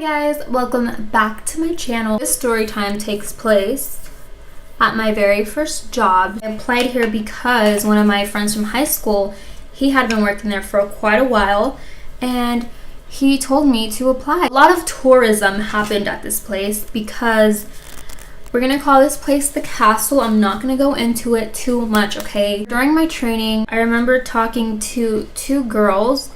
guys, welcome back to my channel. This story time takes place at my very first job. I applied here because one of my friends from high school, he had been working there for quite a while and he told me to apply. A lot of tourism happened at this place because we're gonna call this place the castle. I'm not gonna go into it too much, okay? During my training, I remember talking to two girls,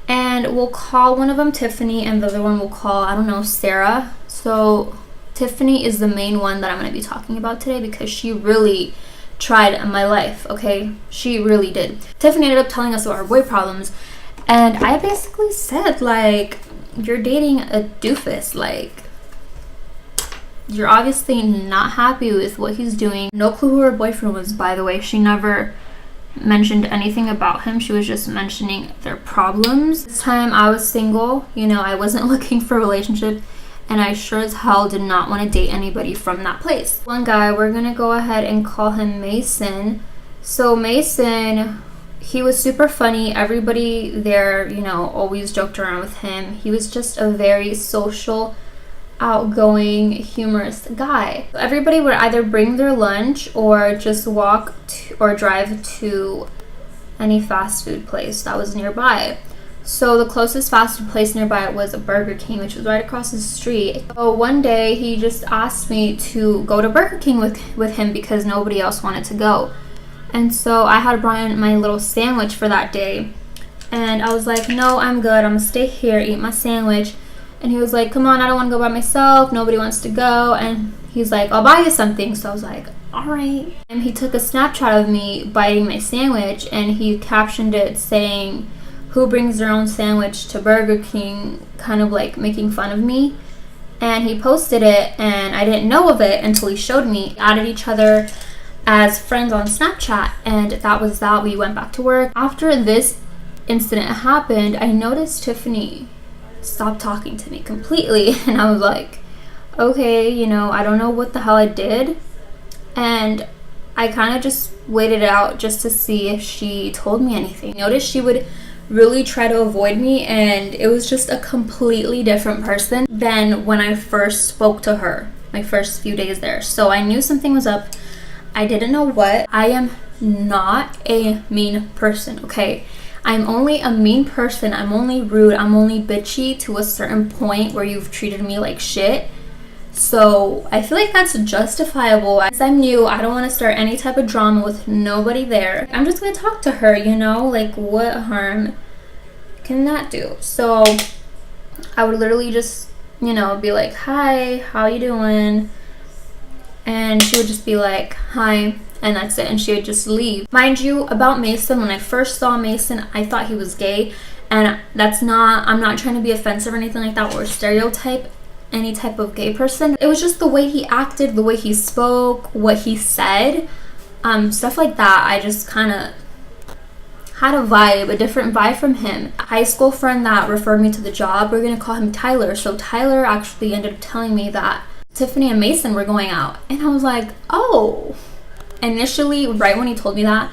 and we'll call one of them Tiffany and the other one we'll call, I don't know, Sarah. So Tiffany is the main one that I'm going to be talking about today because she really tried my life, okay? She really did. Tiffany ended up telling us about her boy problems, and I basically said, like, you're dating a doofus. Like, you're obviously not happy with what he's doing. No clue who her boyfriend was, by the way. She never mentioned anything about him. She was just mentioning their problems. This time I was single, you know, I wasn't looking for a relationship, and I sure as hell did not want to date anybody from that place. One guy, we're gonna go ahead and call him Mason. So Mason, he was super funny. Everybody there, you know, always joked around with him. He was just a very social, outgoing, humorous guy. Everybody would either bring their lunch or just walk to, or drive to any fast food place that was nearby. So the closest fast food place nearby was a Burger King, which was right across the street. So one day he just asked me to go to Burger King with him because nobody else wanted to go. And so I had brought in my little sandwich for that day, and I was like, no, I'm good, I'm gonna stay here, eat my sandwich. And he was like, come on, I don't want to go by myself. Nobody wants to go. And he's like, I'll buy you something. So I was like, all right. And he took a Snapchat of me biting my sandwich, and he captioned it saying, who brings their own sandwich to Burger King, kind of like making fun of me. And he posted it, and I didn't know of it until he showed me. We added each other as friends on Snapchat, and that was that. We went back to work. After this incident happened, I noticed Tiffany stopped talking to me completely, and I was like, okay, you know, I don't know what the hell I did. And I kind of just waited it out just to see if she told me anything. I noticed she would really try to avoid me, and it was just a completely different person than when I first spoke to her my first few days there. So I knew something was up. I didn't know what. I am not a mean person, okay? I'm only a mean person. I'm only rude. I'm only bitchy to a certain point where you've treated me like shit. So I feel like that's justifiable. As I'm new, I don't want to start any type of drama with nobody there. I'm just going to talk to her, you know? Like, what harm can that do? So I would literally just, you know, be like, hi, how you doing? And she would just be like, hi. And that's it, and she would just leave. Mind you, about Mason, when I first saw Mason, I thought he was gay, and I'm not trying to be offensive or anything like that or stereotype any type of gay person. It was just the way he acted, the way he spoke, what he said, stuff like that. I just kind of had a different vibe from him. A high school friend that referred me to the job, we're gonna call him Tyler. So Tyler actually ended up telling me that Tiffany and Mason were going out, and I was like, oh. Initially, right when he told me that,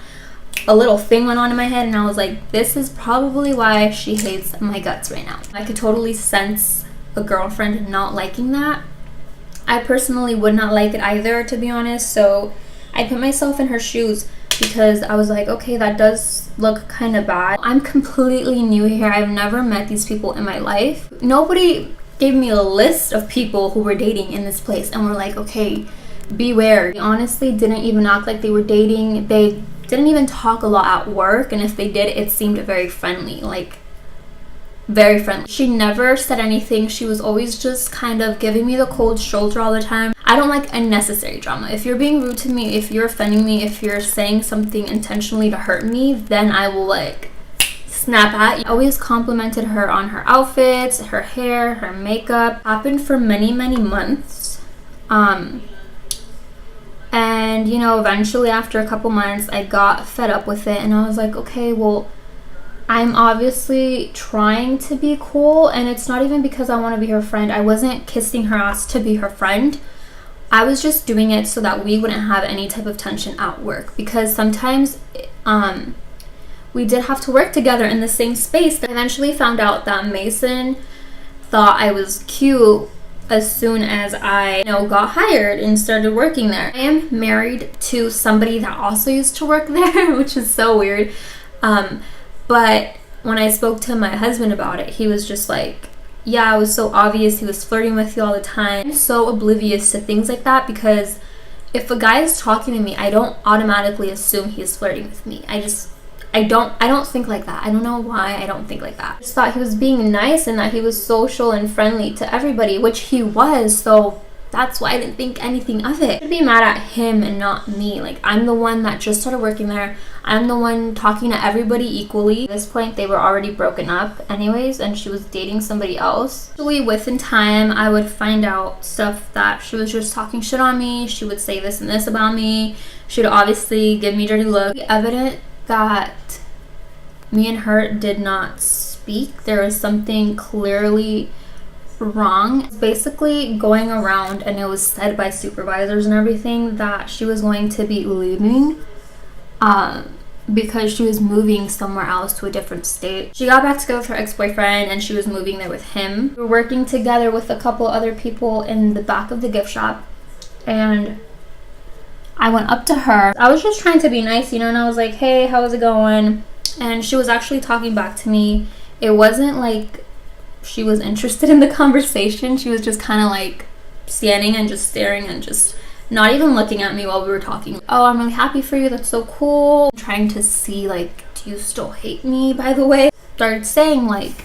a little thing went on in my head, and I was like, this is probably why she hates my guts right now. I could totally sense a girlfriend not liking that. I personally would not like it either, to be honest, so I put myself in her shoes because I was like, okay, that does look kind of bad. I'm completely new here. I've never met these people in my life. Nobody gave me a list of people who were dating in this place and were like, okay, beware. They honestly didn't even act like they were dating. They didn't even talk a lot at work, and if they did, it seemed very friendly, like very friendly. She never said anything. She was always just kind of giving me the cold shoulder all the time. I don't like unnecessary drama. If you're being rude to me, if you're offending me, if you're saying something intentionally to hurt me, then I will like snap at you. I always complimented her on her outfits, her hair, her makeup. Happened for many months. And, you know, eventually after a couple months, I got fed up with it. And I was like, okay, well, I'm obviously trying to be cool. And it's not even because I want to be her friend. I wasn't kissing her ass to be her friend. I was just doing it so that we wouldn't have any type of tension at work. Because sometimes we did have to work together in the same space. I eventually found out that Mason thought I was cute as soon as I got hired and started working there. I am married to somebody that also used to work there, which is so weird. But when I spoke to my husband about it, he was just like, yeah, it was so obvious he was flirting with you all the time. I'm so oblivious to things like that because if a guy is talking to me, I don't automatically assume he's flirting with me. I don't think like that. I don't know why I don't think like that. I just thought he was being nice and that he was social and friendly to everybody, which he was, so that's why I didn't think anything of it. I should be mad at him and not me. Like, I'm the one that just started working there. I'm the one talking to everybody equally. At this point, they were already broken up anyways, and she was dating somebody else. Actually, within time, I would find out stuff that she was just talking shit on me. She would say this and this about me. She would obviously give me dirty looks. Evident that me and her did not speak. There was something clearly wrong. Basically going around, and it was said by supervisors and everything that she was going to be leaving because she was moving somewhere else to a different state. She got back together with her ex-boyfriend and she was moving there with him. We were working together with a couple other people in the back of the gift shop, and I went up to her. I was just trying to be nice, and I was like, hey, how's it going? And she was actually talking back to me. It wasn't like she was interested in the conversation. She was just kind of like standing and just staring and just not even looking at me while we were talking. Oh, I'm really happy for you. That's so cool. I'm trying to see, like, do you still hate me, by the way? Started saying, like,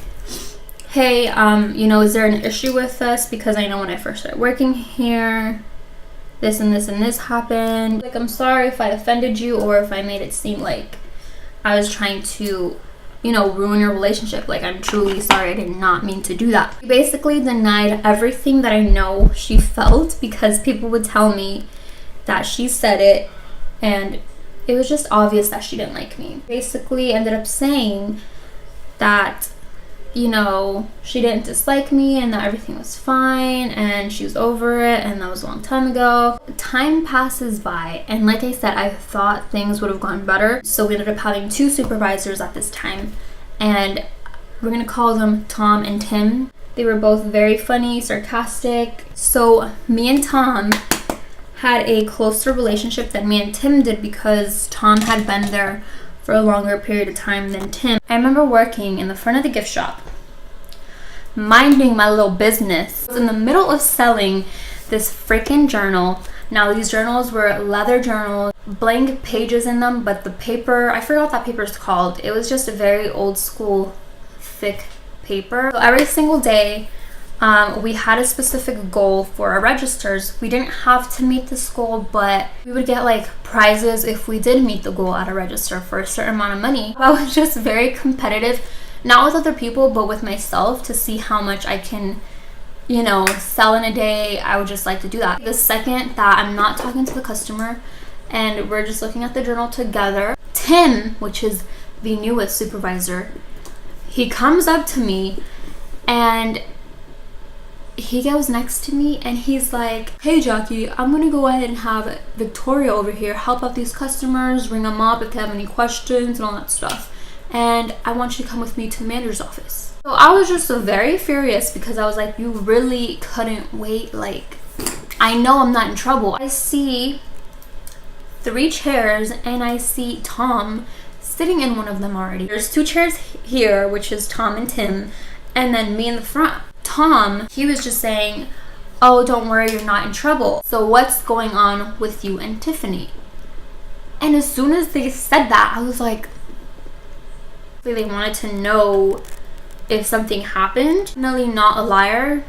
hey, is there an issue with us? Because I know when I first started working here, this and this and this happened. Like, I'm sorry if I offended you or if I made it seem like I was trying to, ruin your relationship. Like, I'm truly sorry. I did not mean to do that. She basically denied everything that I know she felt because people would tell me that she said it, and it was just obvious that she didn't like me. Basically ended up saying that she didn't dislike me and that everything was fine and she was over it, and that was a long time ago. Time passes by, and like I said, I thought things would have gone better. So we ended up having 2 supervisors at this time, and we're gonna call them Tom and Tim. They were both very funny, sarcastic. So me and Tom had a closer relationship than me and Tim did because Tom had been there for a longer period of time than Tim. I remember working in the front of the gift shop, minding my little business. I was in the middle of selling this freaking journal. Now, these journals were leather journals, blank pages in them, but the paper, I forgot what that paper is called. It was just a very old school, thick paper. So every single day, we had a specific goal for our registers. We didn't have to meet this goal, but we would get like prizes if we did meet the goal at a register for a certain amount of money. I was just very competitive, not with other people, but with myself, to see how much I can, sell in a day. I would just like to do that. The second that I'm not talking to the customer and we're just looking at the journal together, Tim, which is the newest supervisor, he comes up to me and he goes next to me and he's like, hey Jackie, I'm gonna go ahead and have Victoria over here help out these customers, ring them up if they have any questions and all that stuff, and I want you to come with me to the manager's office. So I was just so very furious because I was like, you really couldn't wait? Like, I know I'm not in trouble. I see 3 chairs and I see Tom sitting in one of them already. There's 2 chairs here, which is Tom and Tim, and then me in the front. Tom, he was just saying, oh, don't worry, you're not in trouble. So what's going on with you and Tiffany? And as soon as they said that, I was like, they wanted to know if something happened. Definitely not a liar.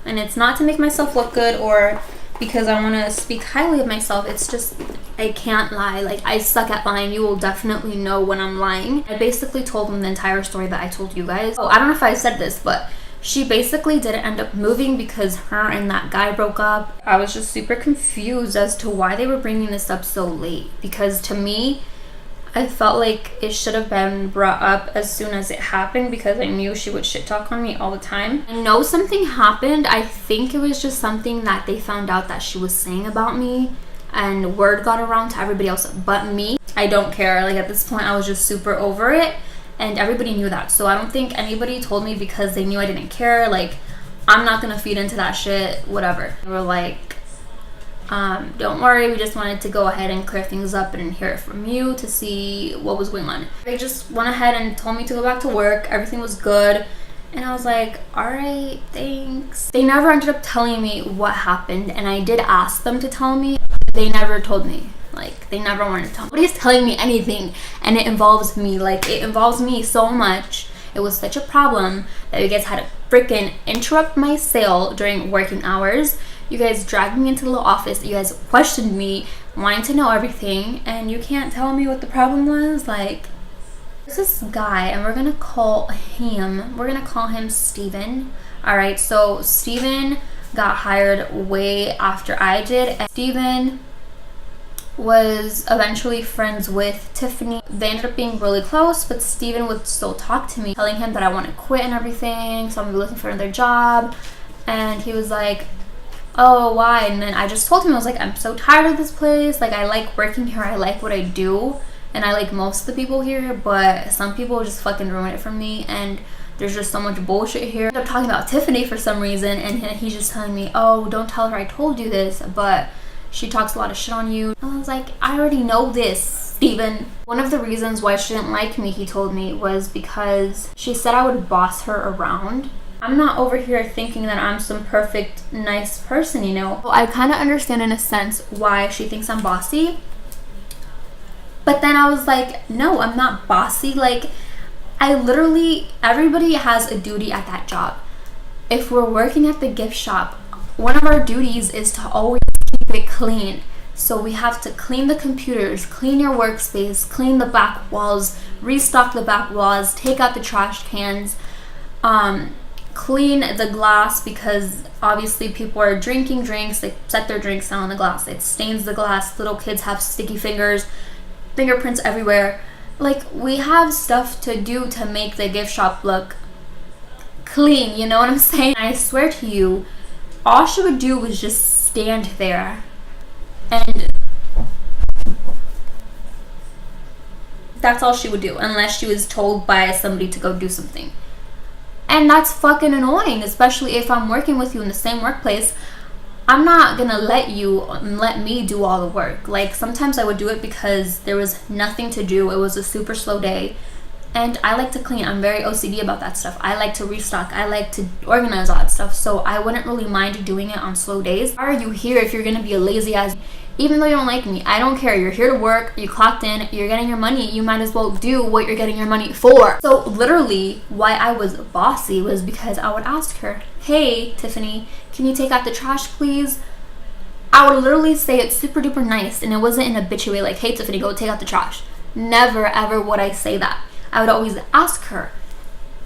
And it's not to make myself look good or because I want to speak highly of myself. It's just, I can't lie. Like, I suck at lying. You will definitely know when I'm lying. I basically told them the entire story that I told you guys. Oh, I don't know if I said this, but she basically didn't end up moving because her and that guy broke up. I was just super confused as to why they were bringing this up so late, because to me, I felt like it should have been brought up as soon as it happened because I knew she would shit talk on me all the time. I know something happened. I think it was just something that they found out that she was saying about me, and word got around to everybody else but me. I don't care. Like, at this point, I was just super over it. And everybody knew that. So I don't think anybody told me because they knew I didn't care. Like, I'm not gonna feed into that shit, whatever. They were like, don't worry, we just wanted to go ahead and clear things up and hear it from you to see what was going on. They just went ahead and told me to go back to work. Everything was good. And I was like, all right, thanks. They never ended up telling me what happened, and I did ask them to tell me. They never told me. Like, they never wanted to tell me. Nobody's telling me anything, and it involves me. Like, it involves me so much. It was such a problem that you guys had to freaking interrupt my sale during working hours. You guys dragged me into the little office. You guys questioned me, wanting to know everything, and you can't tell me what the problem was. Like, there's this guy, and we're gonna call him Steven. All right, so Steven got hired way after I did, and Steven was eventually friends with Tiffany. They ended up being really close, but Steven would still talk to me, telling him that I want to quit and everything, so I'm gonna be looking for another job. And he was like, oh, why? And then I just told him, I was like, I'm so tired of this place. Like, I like working here, I like what I do, and I like most of the people here, but some people just fucking ruin it for me, and there's just so much bullshit here. I ended up talking about Tiffany for some reason, and he's just telling me, oh, don't tell her I told you this, but she talks a lot of shit on you. I was like, I already know this, Steven. One of the reasons why she didn't like me, he told me, was because she said I would boss her around. I'm not over here thinking that I'm some perfect, nice person, you know? I kind of understand in a sense why she thinks I'm bossy. But then I was like, no, I'm not bossy. Like, everybody has a duty at that job. If we're working at the gift shop, one of our duties is to always keep it clean. So we have to clean the computers, clean your workspace, clean the back walls, restock the back walls, take out the trash cans, clean the glass, because obviously people are drinking drinks, they set their drinks down on the glass, it stains the glass, little kids have sticky fingers, fingerprints everywhere. Like, we have stuff to do to make the gift shop look clean, you know what I'm saying? I swear to you, all she would do was just stand there, and that's all she would do, unless she was told by somebody to go do something. And that's fucking annoying, especially if I'm working with you in the same workplace. I'm not gonna let me do all the work. Like, sometimes I would do it because there was nothing to do. It was a super slow day, and I like to clean. I'm very OCD about that stuff. I like to restock. I like to organize all that stuff, so I wouldn't really mind doing it on slow days. Why are you here if you're gonna be a lazy ass? Even though you don't like me, I don't care. You're here to work, you clocked in, you're getting your money, you might as well do what you're getting your money for. So literally, why I was bossy was because I would ask her, hey, Tiffany, can you take out the trash, please? I would literally say it super duper nice, and it wasn't in a bitchy way like, hey, Tiffany, go take out the trash. Never ever would I say that. I would always ask her.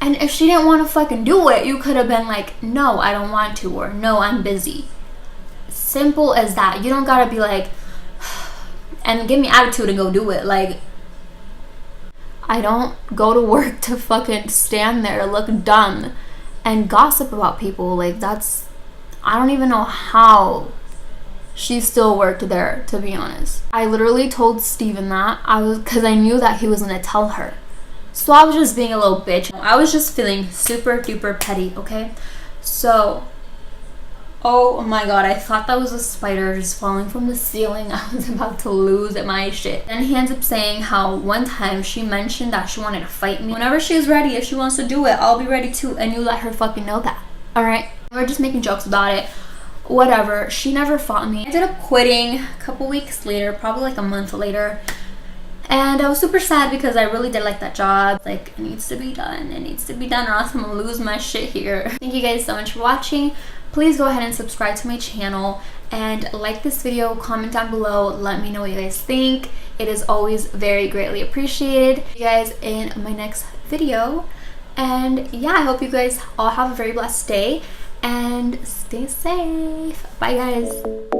And if she didn't want to fucking do it, you could have been like, no, I don't want to, or no, I'm busy. Simple as that. You don't gotta be like, and give me attitude and go do it. Like, I don't go to work to fucking stand there, look dumb, and gossip about people. Like, that's, I don't even know how she still worked there, to be honest. I literally told Steven that, because I knew that he was gonna tell her. So I was just being a little bitch. I was just feeling super duper petty, okay? So, oh my god, I thought that was a spider just falling from the ceiling. I was about to lose my shit. Then he ends up saying how one time she mentioned that she wanted to fight me. Whenever she's ready, if she wants to do it, I'll be ready too, and you let her fucking know that, alright? We're just making jokes about it. Whatever. She never fought me. I ended up quitting a couple weeks later, probably like a month later. And I was super sad because I really did like that job. Like, it needs to be done. It needs to be done, or else I'm gonna lose my shit here. Thank you guys so much for watching. Please go ahead and subscribe to my channel and like this video, comment down below, let me know what you guys think. It is always very greatly appreciated. See you guys in my next video. And yeah, I hope you guys all have a very blessed day and stay safe. Bye guys.